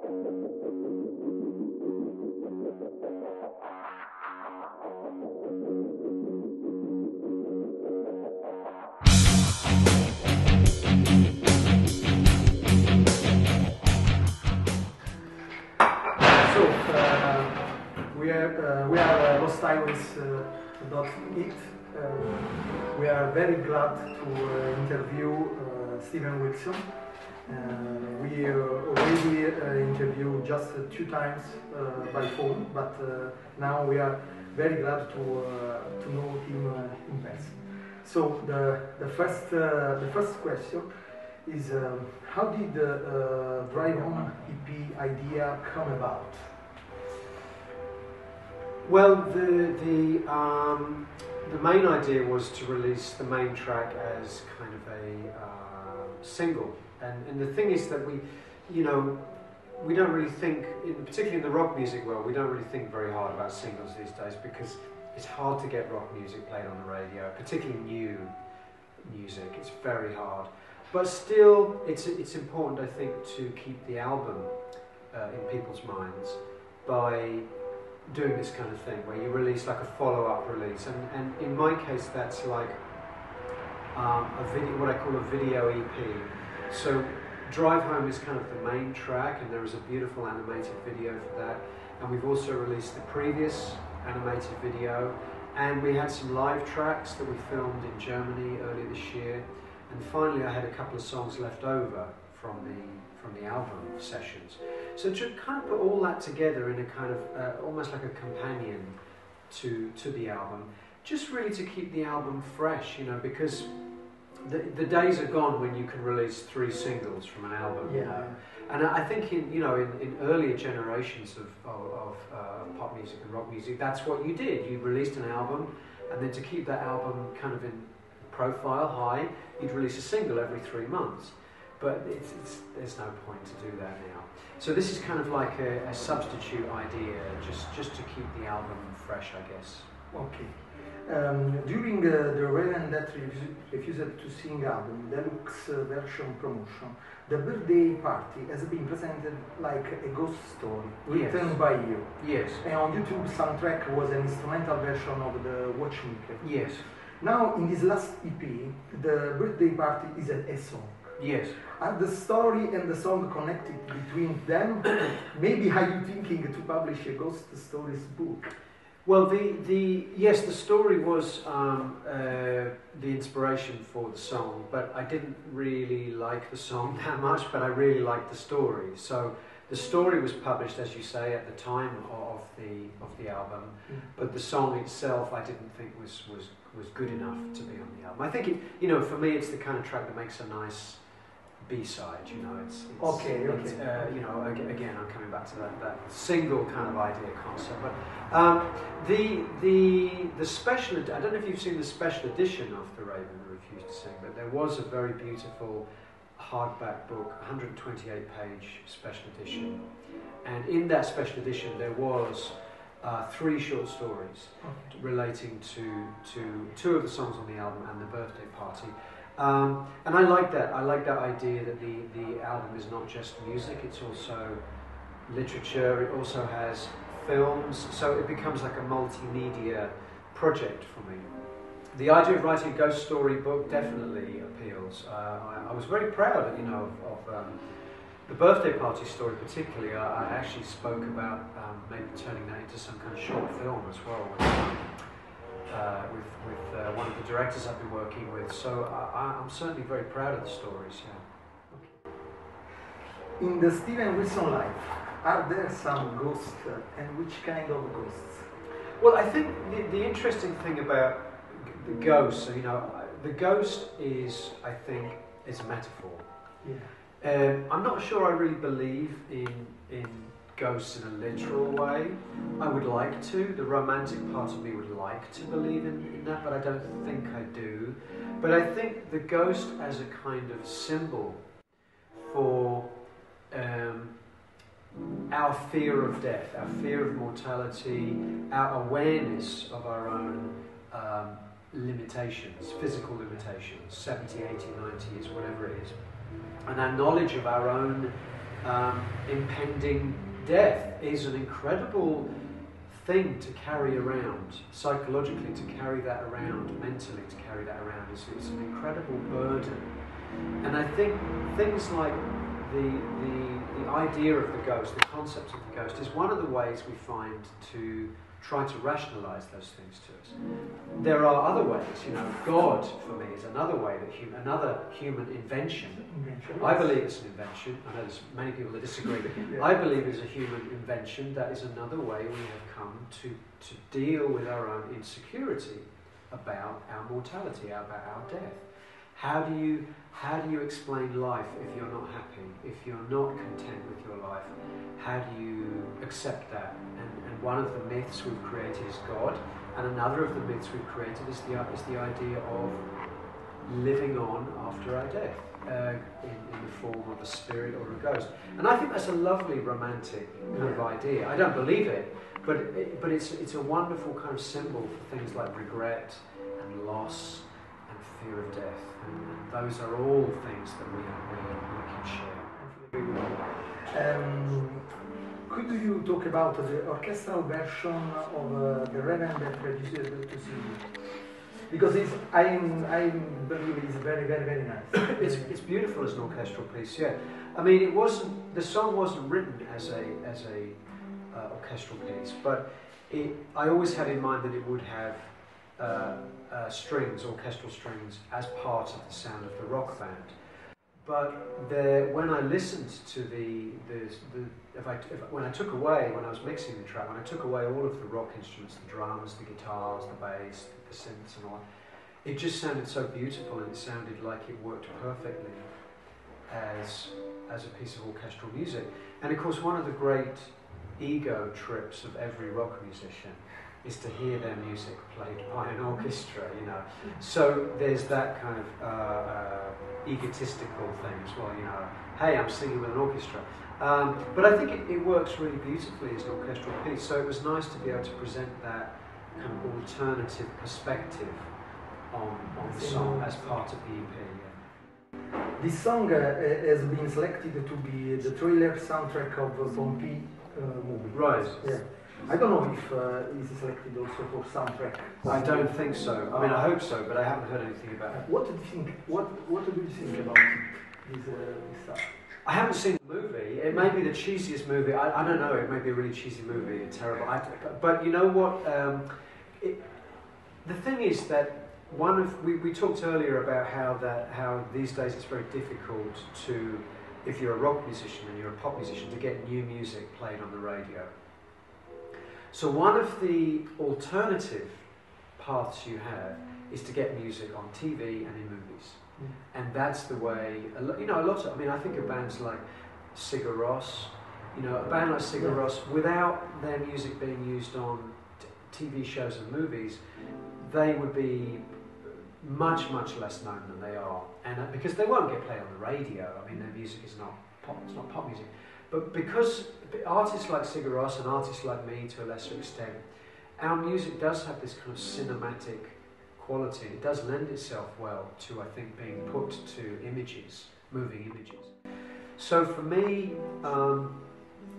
We are LostIris.it. We are very glad to interview Steven Wilson. We already interviewed just 2 times by phone, but now we are very glad to know him in person. So the first question is how did the Drive On EP idea come about? Well, the main idea was to release the main track as kind of a single, and the thing is that we don't really think, particularly in the rock music world, we don't really think very hard about singles these days because it's hard to get rock music played on the radio, particularly new music. It's very hard, but still, it's important, I think, to keep the album in people's minds by doing this kind of thing where you release like a follow-up release, and in my case that's like a video, what I call a video EP. So Drive Home is kind of the main track, and there is a beautiful animated video for that, and we've also released the previous animated video, and we had some live tracks that we filmed in Germany earlier this year, and finally I had a couple of songs left over from the album sessions. So to kind of put all that together in a kind of almost like a companion to the album, just really to keep the album fresh, because the days are gone when you can release 3 singles from an album. Yeah. And I think in earlier generations of pop music and rock music, that's what you did. You released an album, and then to keep that album kind of in profile high, you'd release a single every 3 months. But there's no point to do that now. So this is kind of like a substitute idea, just to keep the album fresh, I guess. Okay. During the Raven That Refused to Sing album, deluxe version promotion, the birthday party has been presented like a ghost story, written by you. Yes. And on YouTube, soundtrack was an instrumental version of the Watchmaker. Yes. Now, in this last EP, the birthday party is a song. Yes. Are the story and the song connected between them? Maybe are you thinking to publish a ghost stories book? Well, the story was the inspiration for the song, but I didn't really like the song that much, but I really liked the story. So the story was published, as you say, at the time of the album, but the song itself I didn't think was good enough to be on the album. I think for me, it's the kind of track that makes a nice B-side, it's okay. Again, I'm coming back to that single kind of idea concept. But the special, I don't know if you've seen the special edition of The Raven That Refused to Sing, but there was a very beautiful hardback book, 128-page special edition, and in that special edition there was 3 short stories relating to 2 of the songs on the album and the birthday party. And I like that. I like that idea that the album is not just music, it's also literature, it also has films, so it becomes like a multimedia project for me. The idea of writing a ghost story book definitely appeals. I was very proud of the birthday party story particularly. I actually spoke about maybe turning that into some kind of short film as well. With one of the directors I've been working with, so I'm certainly very proud of the stories. Yeah. Okay. In the Steven Wilson life, are there some ghosts, and which kind of ghosts? Well, I think the interesting thing about the ghosts, the ghost is, I think, is a metaphor. Yeah. I'm not sure I really believe in ghosts in a literal way. I would like to. The romantic part of me would like to believe in that, but I don't think I do. But I think the ghost as a kind of symbol for our fear of death, our fear of mortality, our awareness of our own limitations, physical limitations, 70, 80, 90 is whatever it is, and our knowledge of our own impending death is an incredible thing to carry around, psychologically, to carry that around, mentally to carry that around. It's an incredible burden. And I think things like the idea of the ghost, the concept of the ghost, is one of the ways we find to try to rationalise those things to us. There are other ways, God for me is another way that another human invention. I believe it's an invention. I know there's many people that disagree, but I believe it's a human invention. That is another way we have come to deal with our own insecurity about our mortality, about our death. How do you explain life if you're not happy, if you're not content with your life? How do you accept that? And one of the myths we've created is God, and another of the myths we've created is the idea of living on after our death, in the form of a spirit or a ghost. And I think that's a lovely romantic kind of idea. I don't believe it, but it's a wonderful kind of symbol for things like regret and loss and fear of death. And those are all things that we can share. Could you talk about the orchestral version of the Reverend that registered to see? Because I believe it's very, very, very nice. It's beautiful as an orchestral piece. Yeah, I mean, the song wasn't written as a orchestral piece, but I always had in mind that it would have orchestral strings, as part of the sound of the rock band. But when I listened to when I was mixing the track, when I took away all of the rock instruments, the drums, the guitars, the bass, the synths and all, it just sounded so beautiful, and it sounded like it worked perfectly as a piece of orchestral music. And of course, one of the great ego trips of every rock musician is to hear their music played by an orchestra, So there's that kind of egotistical thing as well, hey, I'm singing with an orchestra. But I think it works really beautifully as an orchestral piece, so it was nice to be able to present that kind of alternative perspective on the song as part of the EP. This song has been selected to be the trailer soundtrack of Pompeii movie. Right. Yeah. I don't know if it's selected also for soundtrack. I don't think so. I mean, I hope so, but I haven't heard anything about it. What do you think? What do you think about this stuff? I haven't seen the movie. It may be the cheesiest movie. I don't know. It may be a really cheesy movie. Terrible. But you know what? The thing is that we talked earlier about how these days it's very difficult to, if you're a rock musician and you're a pop musician, to get new music played on the radio. So one of the alternative paths you have is to get music on TV and in movies. And that's the way, I think of bands like Sigur Rós, a band like Sigur Rós, without their music being used on TV shows and movies, they would be much, much less known than they are. And because they won't get played on the radio, I mean, their music is not pop, it's not pop music. But because artists like Sigur Rós and artists like me, to a lesser extent, our music does have this kind of cinematic quality. It does lend itself well to, I think, being put to images, moving images. So for me,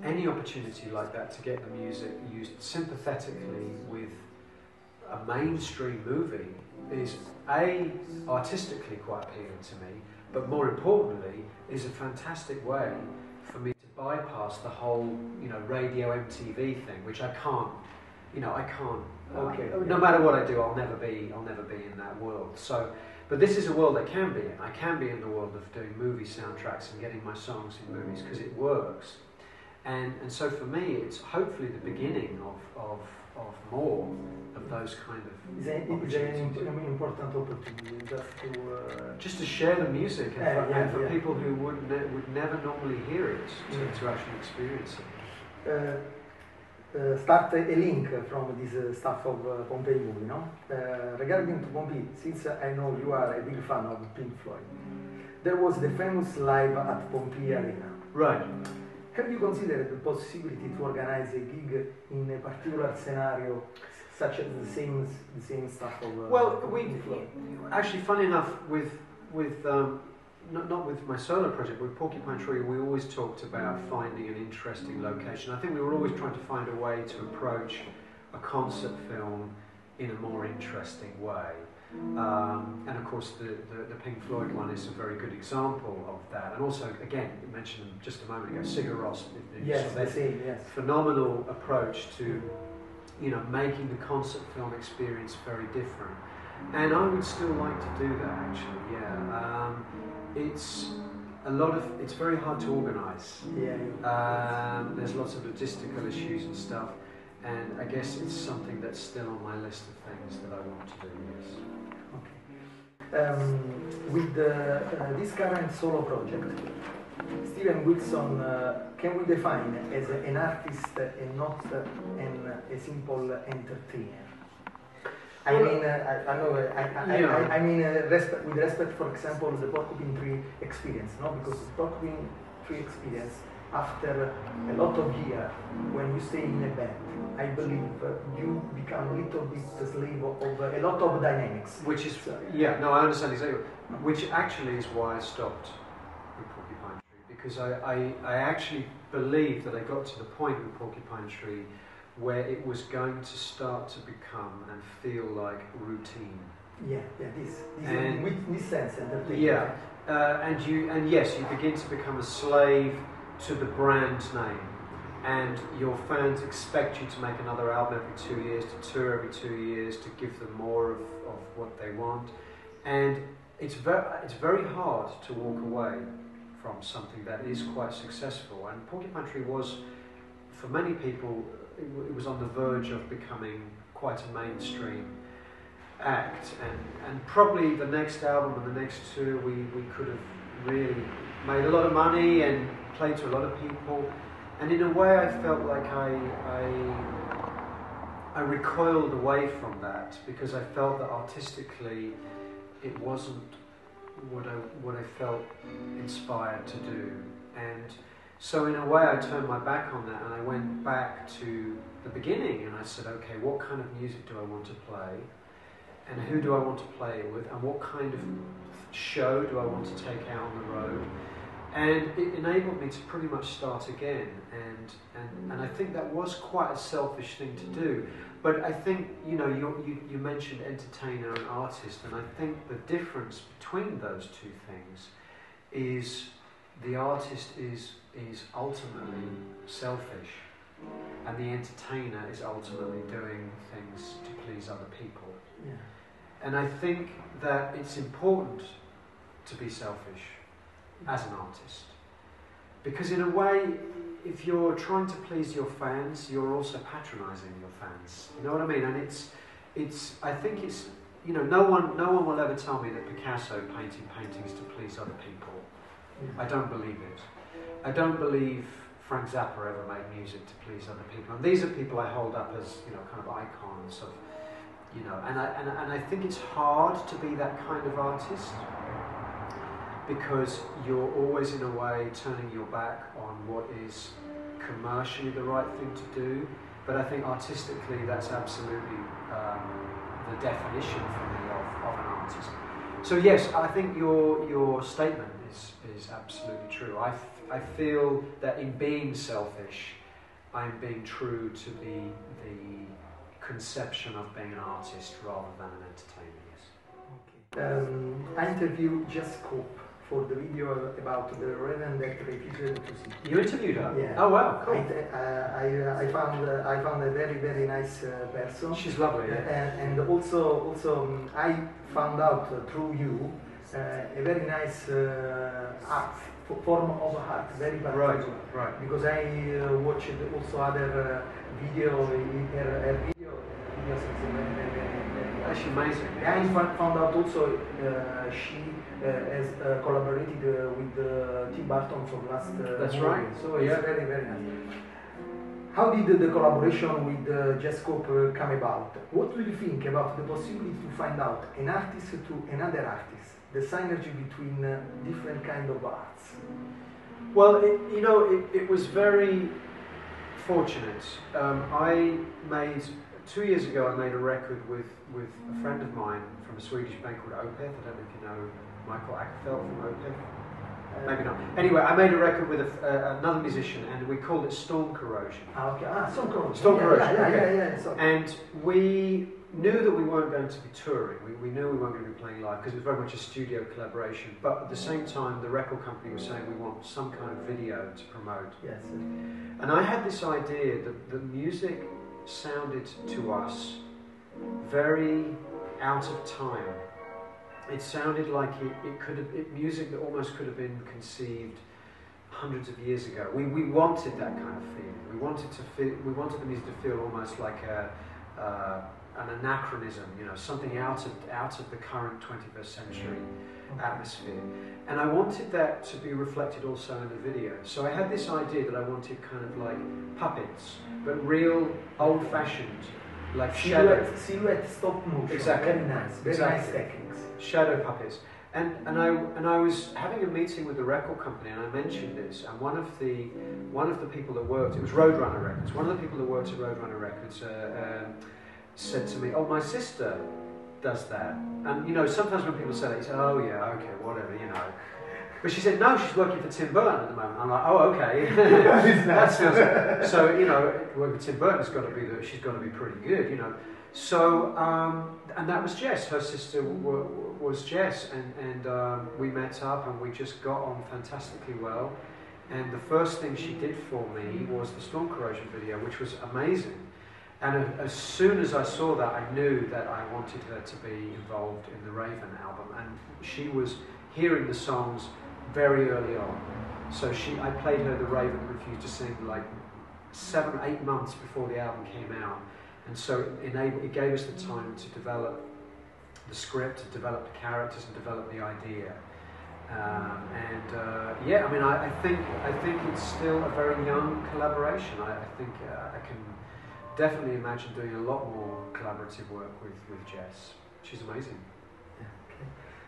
any opportunity like that to get the music used sympathetically with a mainstream movie is artistically quite appealing to me, but more importantly, is a fantastic way for me to bypass the whole, radio MTV thing, which I can't. No matter what I do, I'll never be in that world. So, but this is a world I can be in. I can be in the world of doing movie soundtracks and getting my songs in movies because it works. And so for me, it's hopefully the beginning of more of those kind of opportunities. Is an important opportunity just to share the music and for people who would never normally hear it to actually experience it. Start a link from this stuff of Pompeii movie, no? Regarding to Pompeii, since I know you are a big fan of Pink Floyd, there was the famous live at Pompeii Arena. Right. Have you considered the possibility to organize a gig in a particular scenario, such as the same stuff of Well, Pink Floyd? actually, funny enough, with not with my solo project, with Porcupine Tree, we always talked about finding an interesting location. I think we were always trying to find a way to approach a concert film in a more interesting way. And of course the Pink Floyd one is a very good example of that. And also, again, you mentioned just a moment ago, Sigur Rós. Yes, the same, yes. Phenomenal approach to, you know, making the concert film experience very different. And I would still like to do that, actually, yeah. It's very hard to organise. Yeah. There's lots of logistical issues and stuff. And I guess it's something that's still on my list of things that I want to do, yes. Okay. With this current solo project, Steven Wilson, can we define as an artist and not a simple entertainer? I mean, I mean, with respect, for example, the Porcupine Tree experience, no? Because the Porcupine Tree experience, after a lot of years, when you stay in a band, I believe you become a little bit the slave of a lot of dynamics. Which is, yeah, no, I understand exactly. Which actually is why I stopped with Porcupine Tree, because I actually believed that I got to the point with Porcupine Tree where it was going to start to become and feel like routine. Yeah, this in this sense, entertainment. Yeah, and yes, you begin to become a slave to the brand name, and your fans expect you to make another album every 2 years, to tour every 2 years, to give them more of what they want, and it's very hard to walk away from something that is quite successful. And Porcupine Tree was, for many people, it was on the verge of becoming quite a mainstream act, and probably the next album and the next two we could have really made a lot of money and played to a lot of people, and in a way I felt like I recoiled away from that, because I felt that artistically it wasn't what I felt inspired to do. And so in a way I turned my back on that, and I went back to the beginning, and I said, okay, what kind of music do I want to play, and who do I want to play it with, and what kind of show do I want to take out on the road? And it enabled me to pretty much start again, and I think that was quite a selfish thing to do. But I think, you know, you mentioned entertainer and artist, and I think the difference between those two things is the artist is ultimately selfish, and the entertainer is ultimately doing things to please other people. Yeah. And I think that it's important to be selfish as an artist, because in a way, if you're trying to please your fans, you're also patronising your fans. You know what I mean? And I think it's, you know, no one will ever tell me that Picasso painted paintings to please other people. I don't believe it. I don't believe Frank Zappa ever made music to please other people. And these are people I hold up as, you know, kind of icons of, you know, and I think it's hard to be that kind of artist, because you're always in a way turning your back on what is commercially the right thing to do. But I think artistically that's absolutely the definition for me of an artist. So yes, I think your statement is absolutely true. I feel that in being selfish, I'm being true to the conception of being an artist rather than an entertainer, yes. I interviewed Jess Cope for the video about the Reverend that refused to see. You interviewed her? Yeah. Oh wow, cool. I found a very nice person. She's lovely. Yeah. And also I found out through you a very nice art form of art, very particular. Right. Because I watched also other videos. That's amazing. I found out also she has collaborated with Tim Burton for last That's movie. right. So it's very nice. How did the collaboration with Jess Cope come about? What do you think about the possibility to find out an artist to another artist, the synergy between different kind of arts? Well, it was very fortunate. I made 2 years ago. I made a record with a friend of mine from a Swedish band called Opeth. I don't know if you know Michael Ackerfeld from Opeth. Maybe not. Anyway, I made a record with another musician, and we called it Storm Corrosion. Okay. Storm Corrosion. Storm Corrosion. Yeah. And we knew that we weren't going to be touring. We knew we weren't going to be playing live because it was very much a studio collaboration. But at the same time, the record company was saying we want some kind of video to promote. Yes. And I had this idea that the music sounded to us very out of time. It sounded like it could have music that almost could have been conceived hundreds of years ago. We wanted that kind of feeling. We wanted the music to feel almost like an anachronism, something out of the current 21st century atmosphere. And I wanted that to be reflected also in the video. So I had this idea that I wanted kind of like puppets, but real old-fashioned, like silhouette stop motion. Exactly. Very nice techniques. Shadow puppets. And I was having a meeting with the record company, and I mentioned this, and one of the people that worked, it was Roadrunner Records, one of the people that worked at Roadrunner Records said to me, "Oh, my sister does that." And sometimes when people say that, you say, "Oh yeah, okay, whatever, But she said, "No, she's working for Tim Burton at the moment." I'm like, "Oh, okay." That sounds so. Working for Tim Burton, she's got to be pretty good, So, and that was Jess. Her sister was Jess, and we met up, and we just got on fantastically well. And the first thing she did for me was the Storm Corrosion video, which was amazing. And as soon as I saw that, I knew that I wanted her to be involved in the Raven album. And she was hearing the songs very early on. So I played her The Raven Refused to Sing like 7-8 months before the album came out. And so it gave us the time to develop the script, to develop the characters, and develop the idea. I think it's still a very young collaboration. I think I can definitely imagine doing a lot more collaborative work with Jess. She's amazing.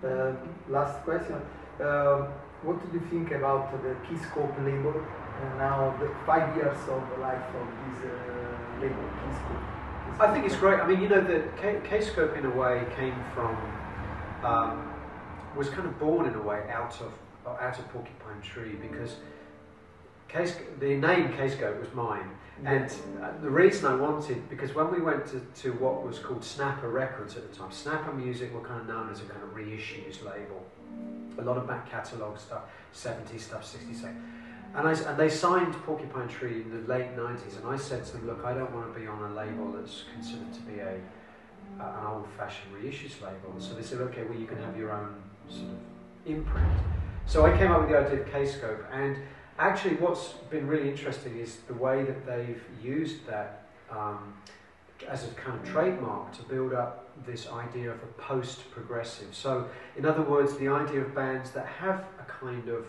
Okay. Last question. What do you think about the Keyscope label? Now, the 5 years of the life of this label, Keyscope. I think it's great. I mean, the Keyscope in a way came from, was kind of born in a way out of Porcupine Tree, because the name Keyscope was mine. And the reason I wanted, because when we went to what was called Snapper Records at the time, Snapper Music were kind of known as a kind of reissues label. A lot of back catalogue stuff, 70s stuff, 60s stuff. And they signed Porcupine Tree in the late 90s, and I said to them, "Look, I don't want to be on a label that's considered to be an old-fashioned reissues label." So they said, "Okay, well, you can have your own sort of imprint." So I came up with the idea of Keyscope, and actually what's been really interesting is the way that they've used that as a kind of trademark to build up this idea of a post-progressive. So, in other words, the idea of bands that have a kind of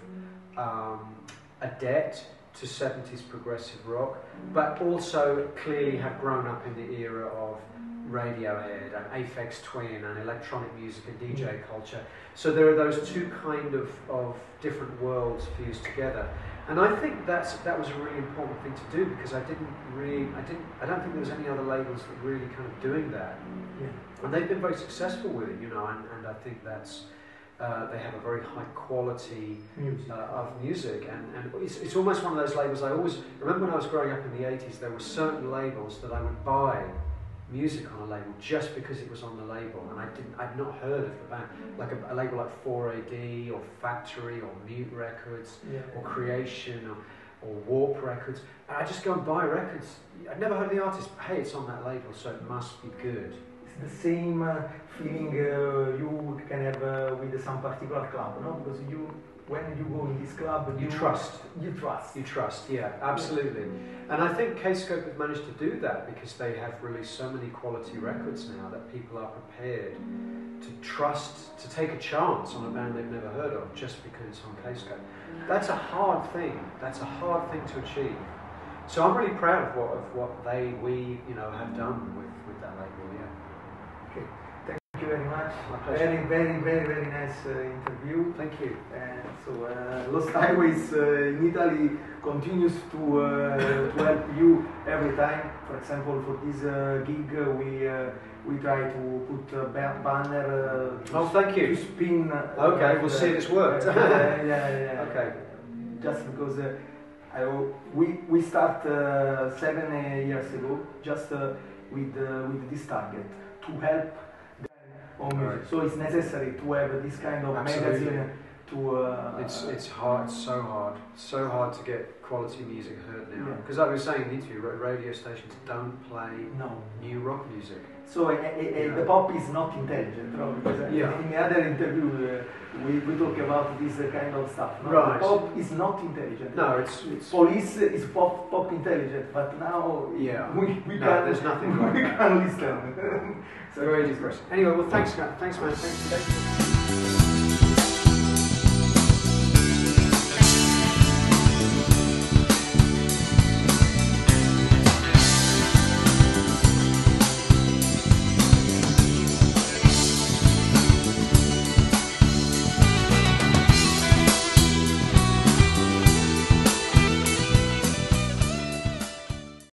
a debt to 70s progressive rock, but also clearly have grown up in the era of Radiohead and Aphex Twin and electronic music and DJ culture. So there are those two kind of different worlds fused together. And I think that was a really important thing to do, because I don't think there was any other labels that were really kind of doing that. Yeah. And they've been very successful with it, and I think that's they have a very high quality of music, and it's almost one of those labels. I always remember when I was growing up in the 80s, there were certain labels that I would buy music on a label just because it was on the label, and I'd not heard of the band, like a label like 4AD or Factory or Mute Records or Creation or Warp Records. And I'd just go and buy records. I'd never heard of the artist, but hey, it's on that label, so it must be good. It's the same feeling you can have with some particular club, no? Because when you go in this club, you trust. You trust. You trust, yeah, absolutely. And I think Keyscope have managed to do that because they have released so many quality records now that people are prepared to trust, to take a chance on a band they've never heard of just because it's on Keyscope. That's a hard thing. That's a hard thing to achieve. So I'm really proud of what we have done with that label, yeah. Okay, thank you very much. My pleasure. Very nice interview. Thank you. So Lost Highways in Italy continues to help you every time. For example, for this gig, we try to put a banner. Oh, thank you. To spin. Okay, we'll see if it's worked. Yeah. Okay. Just because we start 7 years ago, just with this target to help them on music. Right. So it's necessary to have this kind of Absolutely. magazine to. It's hard, so hard to get quality music heard now. Yeah. Because like we were saying in the interview, radio stations don't play No. new rock music. So the pop is not intelligent, no? Because Yeah. in the other interview we talk about this kind of stuff. No? Right. Pop is not intelligent. No, it's Police is pop intelligent, but now yeah. we No, can there's nothing like we that. can listen. So Very depressing. Anyway, well, thanks, man. Thanks.